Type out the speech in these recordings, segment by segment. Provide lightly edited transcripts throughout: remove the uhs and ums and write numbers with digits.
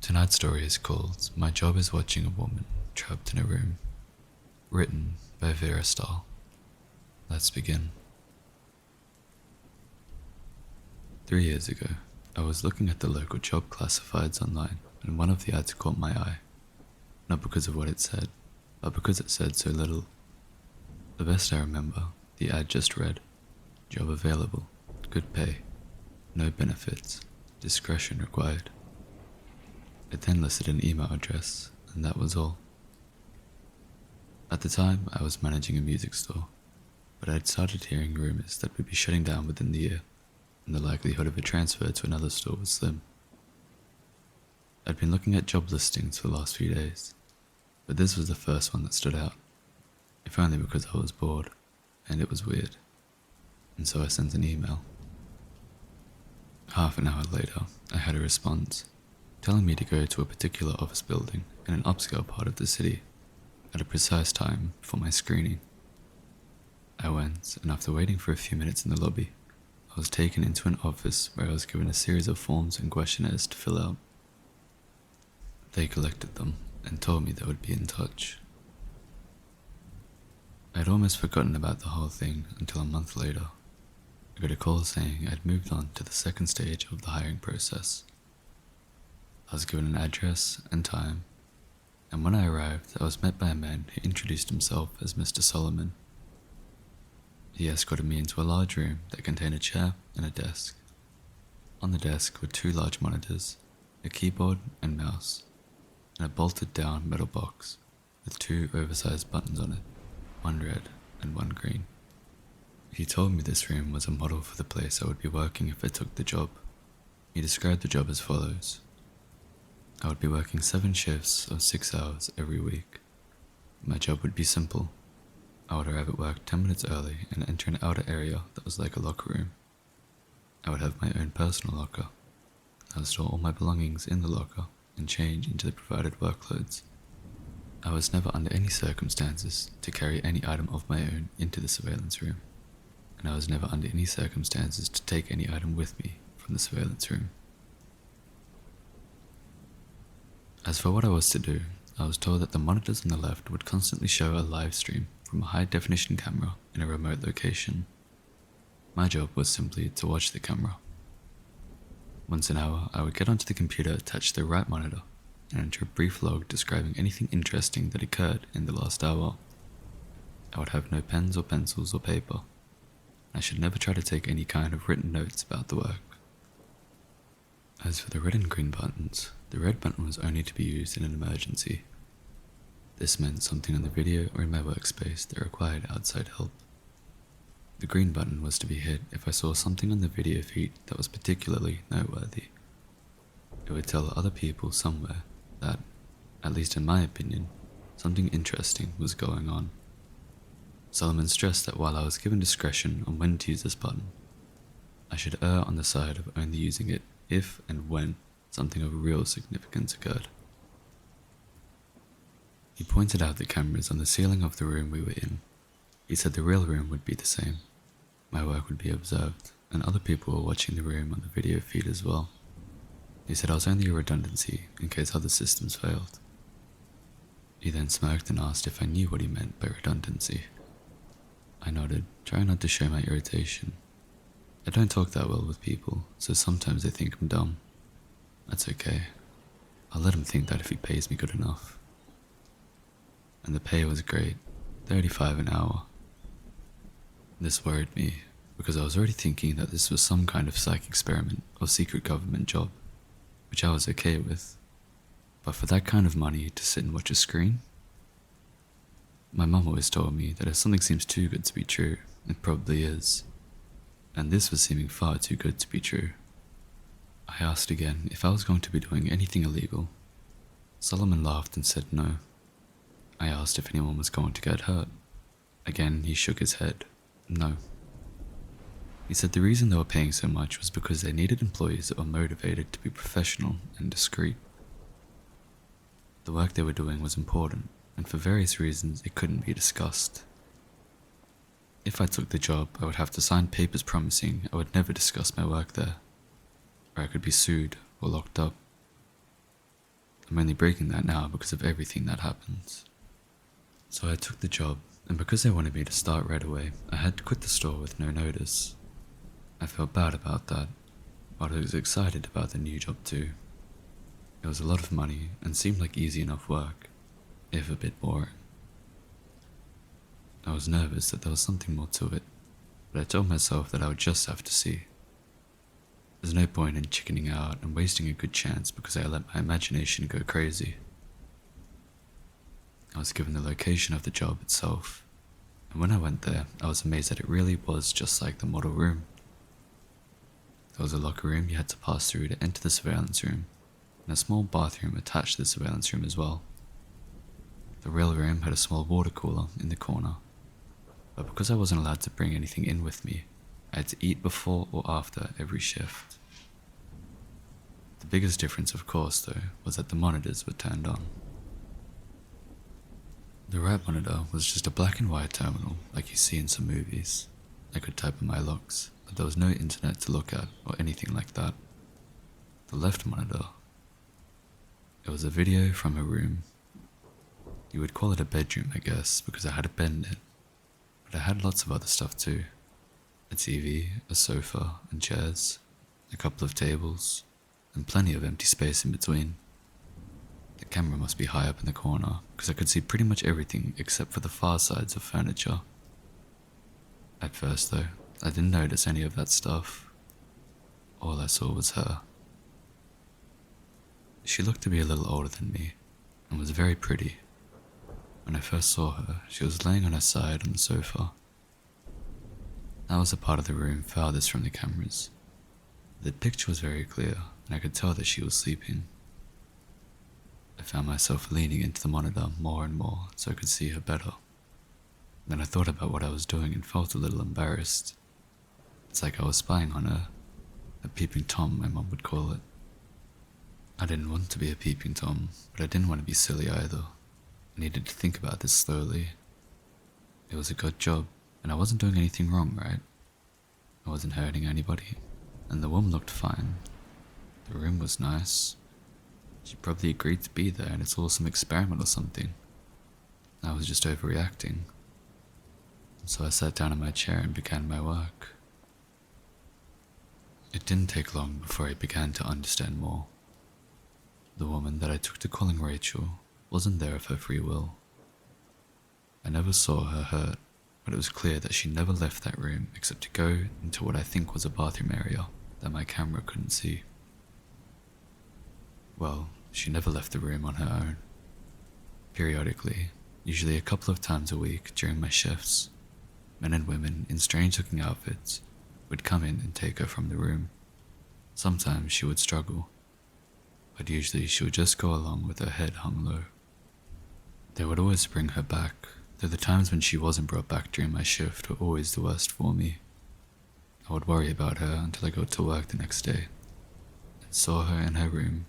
Tonight's story is called My Job is Watching a Woman Trapped in a Room, written by Vera Stahl. Let's begin. 3 years ago, I was looking at the local job classifieds online, and one of the ads caught my eye. Not because of what it said, but because it said so little. The best I remember, the ad just read, job available, good pay, no benefits, discretion required. It then listed an email address, and that was all. At the time, I was managing a music store, but I had started hearing rumors that we'd be shutting down within the year, and the likelihood of a transfer to another store was slim. I'd been looking at job listings for the last few days, but this was the first one that stood out, if only because I was bored, and it was weird, and so I sent an email. Half an hour later, I had a response, telling me to go to a particular office building in an upscale part of the city at a precise time for my screening. I went, and after waiting for a few minutes in the lobby, I was taken into an office where I was given a series of forms and questionnaires to fill out. They collected them and told me they would be in touch. I'd almost forgotten about the whole thing until a month later. I got a call saying I'd moved on to the second stage of the hiring process. I was given an address and time, and when I arrived, I was met by a man who introduced himself as Mr. Solomon. He escorted me into a large room that contained a chair and a desk. On the desk were 2 large monitors, a keyboard and mouse, and a bolted down metal box with 2 oversized buttons on it, one red and one green. He told me this room was a model for the place I would be working if I took the job. He described the job as follows. I would be working 7 shifts of 6 hours every week. My job would be simple. I would arrive at work 10 minutes early and enter an outer area that was like a locker room. I would have my own personal locker. I would store all my belongings in the locker and change into the provided work clothes. I was never under any circumstances to carry any item of my own into the surveillance room, and I was never under any circumstances to take any item with me from the surveillance room. As for what I was to do, I was told that the monitors on the left would constantly show a live stream from a high-definition camera in a remote location. My job was simply to watch the camera. Once an hour, I would get onto the computer attached to the right monitor and enter a brief log describing anything interesting that occurred in the last hour. I would have no pens or pencils or paper. I should never try to take any kind of written notes about the work. As for the red and green buttons, the red button was only to be used in an emergency. This meant something on the video or in my workspace that required outside help. The green button was to be hit if I saw something on the video feed that was particularly noteworthy. It would tell other people somewhere that, at least in my opinion, something interesting was going on. Solomon stressed that while I was given discretion on when to use this button, I should err on the side of only using it if and when something of real significance occurred. He pointed out the cameras on the ceiling of the room we were in. He said the real room would be the same. My work would be observed, and other people were watching the room on the video feed as well. He said I was only a redundancy in case other systems failed. He then smirked and asked if I knew what he meant by redundancy. I nodded, trying not to show my irritation. I don't talk that well with people, so sometimes they think I'm dumb. That's okay. I'll let him think that if he pays me good enough. And the pay was great, $35 an hour. This worried me, because I was already thinking that this was some kind of psych experiment or secret government job, which I was okay with. But for that kind of money to sit and watch a screen? My mum always told me that if something seems too good to be true, it probably is. And this was seeming far too good to be true. I asked again if I was going to be doing anything illegal. Solomon laughed and said no. I asked if anyone was going to get hurt. Again, he shook his head. No. He said the reason they were paying so much was because they needed employees that were motivated to be professional and discreet. The work they were doing was important, and for various reasons it couldn't be discussed. If I took the job, I would have to sign papers promising I would never discuss my work there, or I could be sued or locked up. I'm only breaking that now because of everything that happens. So I took the job, and because they wanted me to start right away, I had to quit the store with no notice. I felt bad about that, but I was excited about the new job too. It was a lot of money and seemed like easy enough work, if a bit boring. I was nervous that there was something more to it, but I told myself that I would just have to see. There's no point in chickening out and wasting a good chance because I let my imagination go crazy. I was given the location of the job itself, and when I went there, I was amazed that it really was just like the model room. There was a locker room you had to pass through to enter the surveillance room, and a small bathroom attached to the surveillance room as well. The real room had a small water cooler in the corner, but because I wasn't allowed to bring anything in with me, I had to eat before or after every shift. The biggest difference, of course, though, was that the monitors were turned on. The right monitor was just a black and white terminal like you see in some movies. I could type in my logs, but there was no internet to look at or anything like that. The left monitor, it was a video from a room. You would call it a bedroom, I guess, because I had a bed in it, but I had lots of other stuff too. A TV, a sofa and chairs, a couple of tables, and plenty of empty space in between. The camera must be high up in the corner, because I could see pretty much everything except for the far sides of furniture. At first though, I didn't notice any of that stuff. All I saw was her. She looked to be a little older than me, and was very pretty. When I first saw her, she was laying on her side on the sofa. That was the part of the room farthest from the cameras. The picture was very clear, and I could tell that she was sleeping. I found myself leaning into the monitor more and more so I could see her better. Then I thought about what I was doing and felt a little embarrassed. It's like I was spying on her, a peeping Tom, my mum would call it. I didn't want to be a peeping Tom, but I didn't want to be silly either. I needed to think about this slowly. It was a good job, and I wasn't doing anything wrong, right? I wasn't hurting anybody, and the woman looked fine. The room was nice. She probably agreed to be there and it's all some experiment or something. I was just overreacting. So I sat down in my chair and began my work. It didn't take long before I began to understand more. The woman that I took to calling Rachel wasn't there of her free will. I never saw her hurt, but it was clear that she never left that room except to go into what I think was a bathroom area that my camera couldn't see. Well, she never left the room on her own. Periodically, usually a couple of times a week during my shifts, men and women in strange-looking outfits would come in and take her from the room. Sometimes she would struggle, but usually she would just go along with her head hung low. They would always bring her back, though the times when she wasn't brought back during my shift were always the worst for me. I would worry about her until I got to work the next day, and saw her in her room,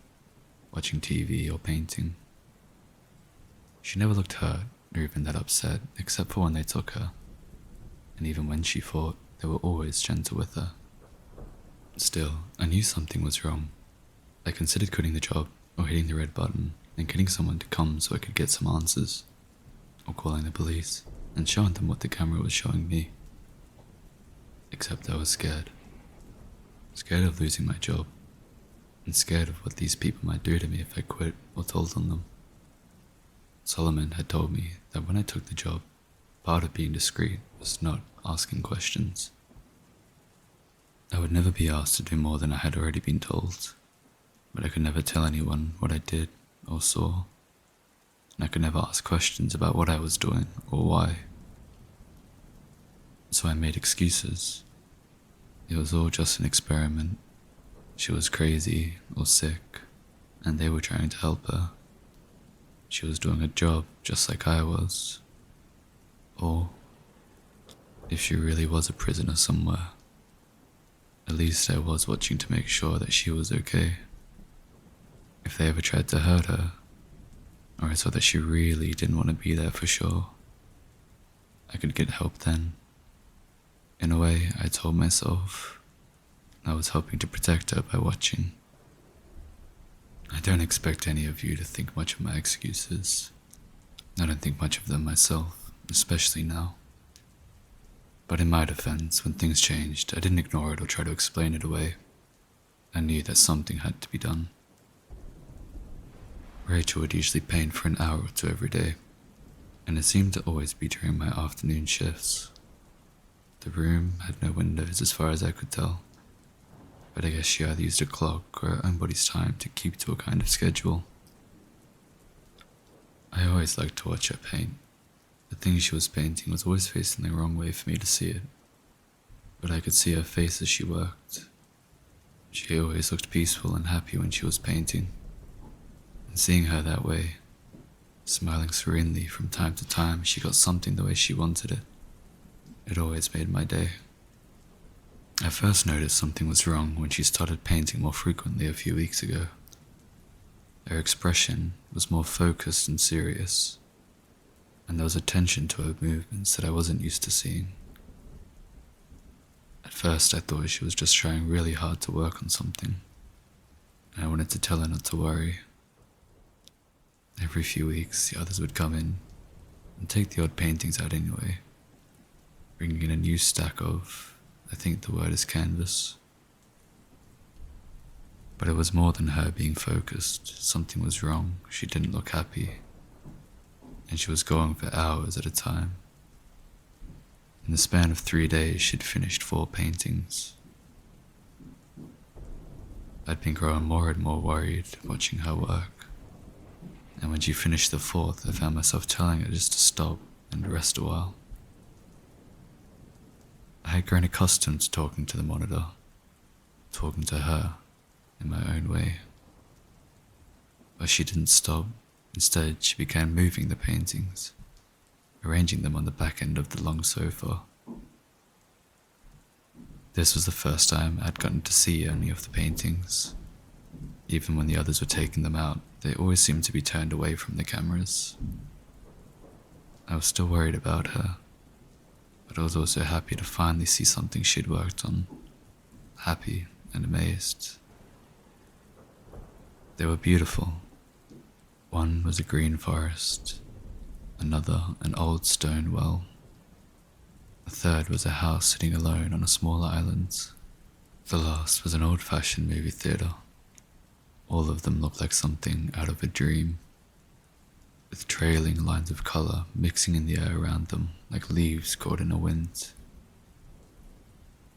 watching TV or painting. She never looked hurt or even that upset except for when they took her, and even when she fought, they were always gentle with her. Still, I knew something was wrong. I considered quitting the job or hitting the red button and getting someone to come so I could get some answers, or calling the police and showing them what the camera was showing me. Except I was scared. Scared of losing my job, and scared of what these people might do to me if I quit or told on them. Solomon had told me that when I took the job, part of being discreet was not asking questions. I would never be asked to do more than I had already been told, but I could never tell anyone what I did or saw, and I could never ask questions about what I was doing or why. So I made excuses. It was all just an experiment. She was crazy or sick, and they were trying to help her. She was doing a job just like I was. Or, if she really was a prisoner somewhere, at least I was watching to make sure that she was okay. If they ever tried to hurt her, or I saw that she really didn't want to be there for sure, I could get help then. In a way, I told myself I was helping to protect her by watching. I don't expect any of you to think much of my excuses. I don't think much of them myself, especially now. But in my defense, when things changed, I didn't ignore it or try to explain it away. I knew that something had to be done. Rachel would usually paint for an hour or two every day, and it seemed to always be during my afternoon shifts. The room had no windows as far as I could tell, but I guess she either used a clock or her own body's time to keep to a kind of schedule. I always liked to watch her paint. The thing she was painting was always facing the wrong way for me to see it, but I could see her face as she worked. She always looked peaceful and happy when she was painting, and seeing her that way, smiling serenely from time to time she got something the way she wanted it always made my day. I first noticed something was wrong when she started painting more frequently a few weeks ago. Her expression was more focused and serious, and there was a tension to her movements that I wasn't used to seeing. At first I thought she was just trying really hard to work on something, and I wanted to tell her not to worry. Every few weeks the others would come in and take the odd paintings out anyway, bringing in a new stack of, I think the word is canvas. But it was more than her being focused. Something was wrong. She didn't look happy, and she was going for hours at a time. In the span of 3 days, she'd finished 4 paintings. I'd been growing more and more worried watching her work, and when she finished the 4th, I found myself telling her just to stop and rest a while. I had grown accustomed to talking to the monitor, talking to her in my own way. But she didn't stop. Instead, she began moving the paintings, arranging them on the back end of the long sofa. This was the first time I'd gotten to see any of the paintings. Even when the others were taking them out, they always seemed to be turned away from the cameras. I was still worried about her, but I was also happy to finally see something she'd worked on. Happy and amazed. They were beautiful. One was a green forest, another an old stone well. The third was a house sitting alone on a small island. The last was an old-fashioned movie theater. All of them looked like something out of a dream, with trailing lines of color mixing in the air around them like leaves caught in a wind.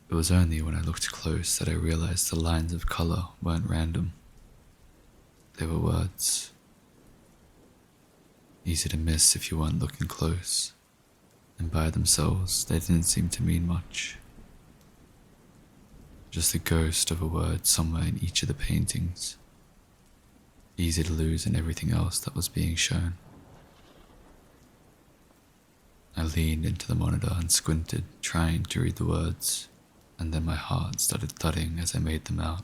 It was only when I looked close that I realized the lines of color weren't random. They were words. Easy to miss if you weren't looking close, and by themselves they didn't seem to mean much. Just the ghost of a word somewhere in each of the paintings. Easy to lose in everything else that was being shown. I leaned into the monitor and squinted, trying to read the words, and then my heart started thudding as I made them out.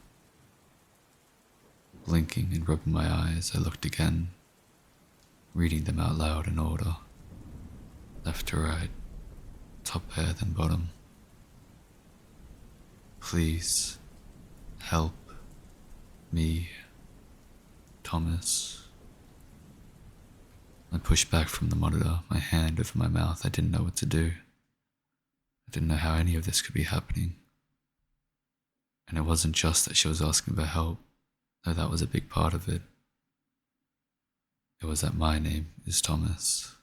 Blinking and rubbing my eyes, I looked again, reading them out loud in order, left to right, top pair then bottom. Please, help me, Thomas. I pushed back from the monitor, my hand over my mouth. I didn't know what to do. I didn't know how any of this could be happening. And it wasn't just that she was asking for help, though that was a big part of it. It was that my name is Thomas.